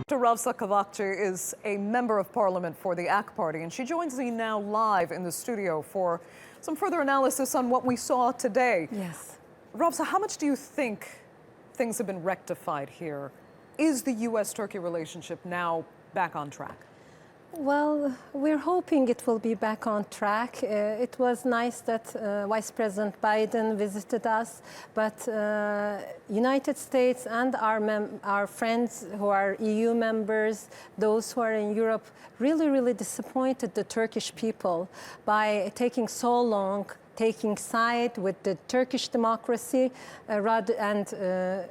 Dr. Ravza Kavakci is a member of parliament for the AK party, and she joins me now live in the studio for some further analysis on what we saw today. Yes. Ravza, how much do you think things have been rectified here? Is the U.S.-Turkey relationship now back on track? Well, we're hoping it will be back on track. It was nice that Vice President Biden visited us, but United States and our friends who are EU members, those who are in Europe, really disappointed the Turkish people by taking so long, taking side with the Turkish democracy and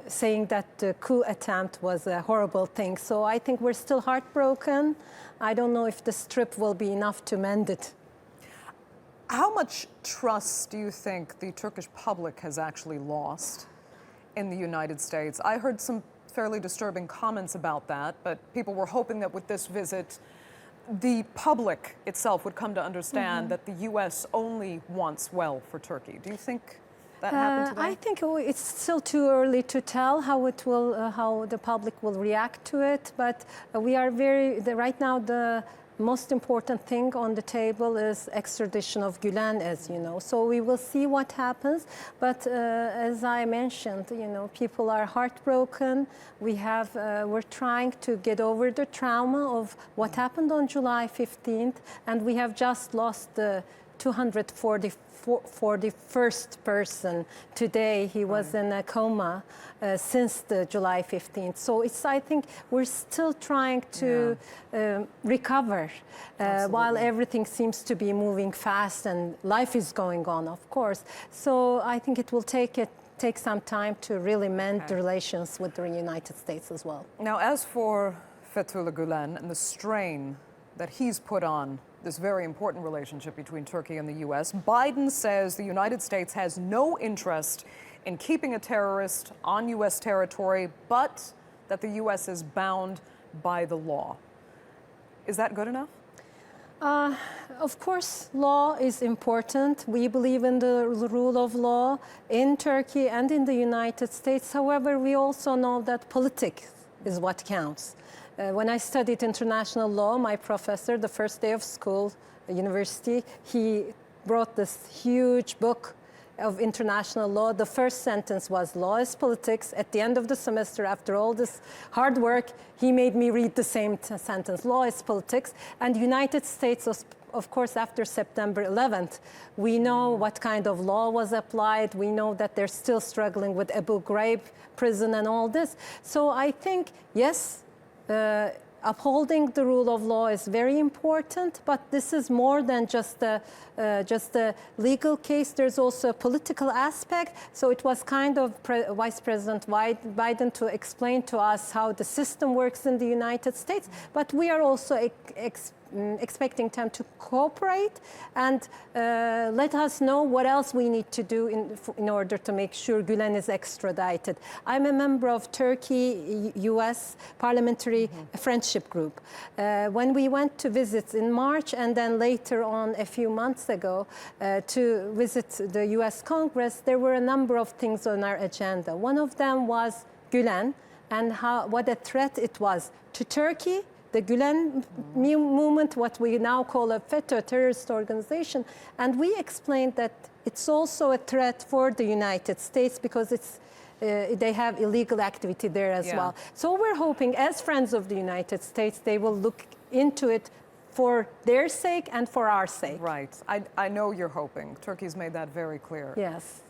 saying that the coup attempt was a horrible thing. So I think we're still heartbroken. I don't know if this trip will be enough to mend it. How much trust do you think the Turkish public has actually lost in the United States? I heard some fairly disturbing comments about that, but people were hoping that with this visit, the public itself would come to understand that the U.S. only wants well for Turkey. Do you think that happened today? I think it's still too early to tell how it will, how the public will react to it. But we are right now the most important thing on the table is extradition of Gülen, as you know. So we will see what happens. But as I mentioned, you know, people are heartbroken. We're trying to get over the trauma of what happened on July 15th, and we have just lost the 241st person today. He was in a coma since the July 15th. So I think we're still trying to recover while everything seems to be moving fast and life is going on, of course. So I think it will take some time to really mend the relations with the United States as well. Now, as for Fethullah Gülen and the strain that he's put on this very important relationship between Turkey and the U.S., Biden says the United States has no interest in keeping a terrorist on U.S. territory, but that the U.S. is bound by the law. Is that good enough? Of course, law is important. We believe in the rule of law in Turkey and in the United States. However, we also know that politics is what counts. When I studied international law, my professor, the first day of school, university, he brought this huge book of international law. The first sentence was, law is politics. At the end of the semester, after all this hard work, he made me read the same sentence, law is politics. And United States, of course, after September 11th, we know what kind of law was applied. We know that they're still struggling with Abu Ghraib prison and all this. So I think, yes, upholding the rule of law is very important, but this is more than just a legal case. There's also a political aspect. So it was kind of Vice President Biden to explain to us how the system works in the United States, but we are also expecting them to cooperate and let us know what else we need to do in order to make sure Gülen is extradited. I'm a member of Turkey-US Parliamentary Friendship Group. When we went to visit in March and then later on a few months ago to visit the US Congress, there were a number of things on our agenda. One of them was Gülen and what a threat it was to Turkey. The Gülen movement, what we now call a FETÖ terrorist organization, and we explained that it's also a threat for the United States because they have illegal activity there as well. So we're hoping, as friends of the United States, they will look into it for their sake and for our sake. Right. I know you're hoping. Turkey's made that very clear. Yes.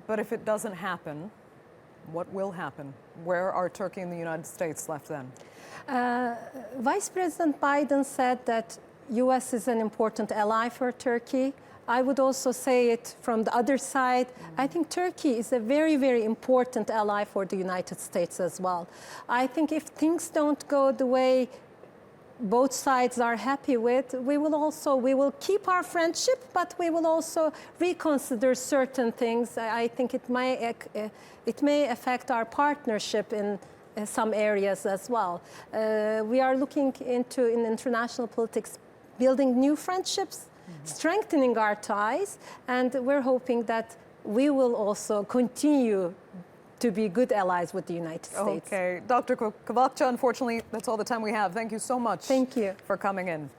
But if it doesn't happen, what will happen? Where are Turkey and the United States left then? Vice President Biden said that U.S. is an important ally for Turkey. I would also say it from the other side. I think Turkey is a very important ally for the United States as well. I think if things don't go the way both sides are happy with, we will keep our friendship, but we will also reconsider certain things. I think it may affect our partnership in some areas as well. We are looking into, in international politics, building new friendships, strengthening our ties, and we're hoping that we will also continue to be good allies with the United States. Okay. Dr. Kavakci, unfortunately, that's all the time we have. Thank you so much Thank you for coming in.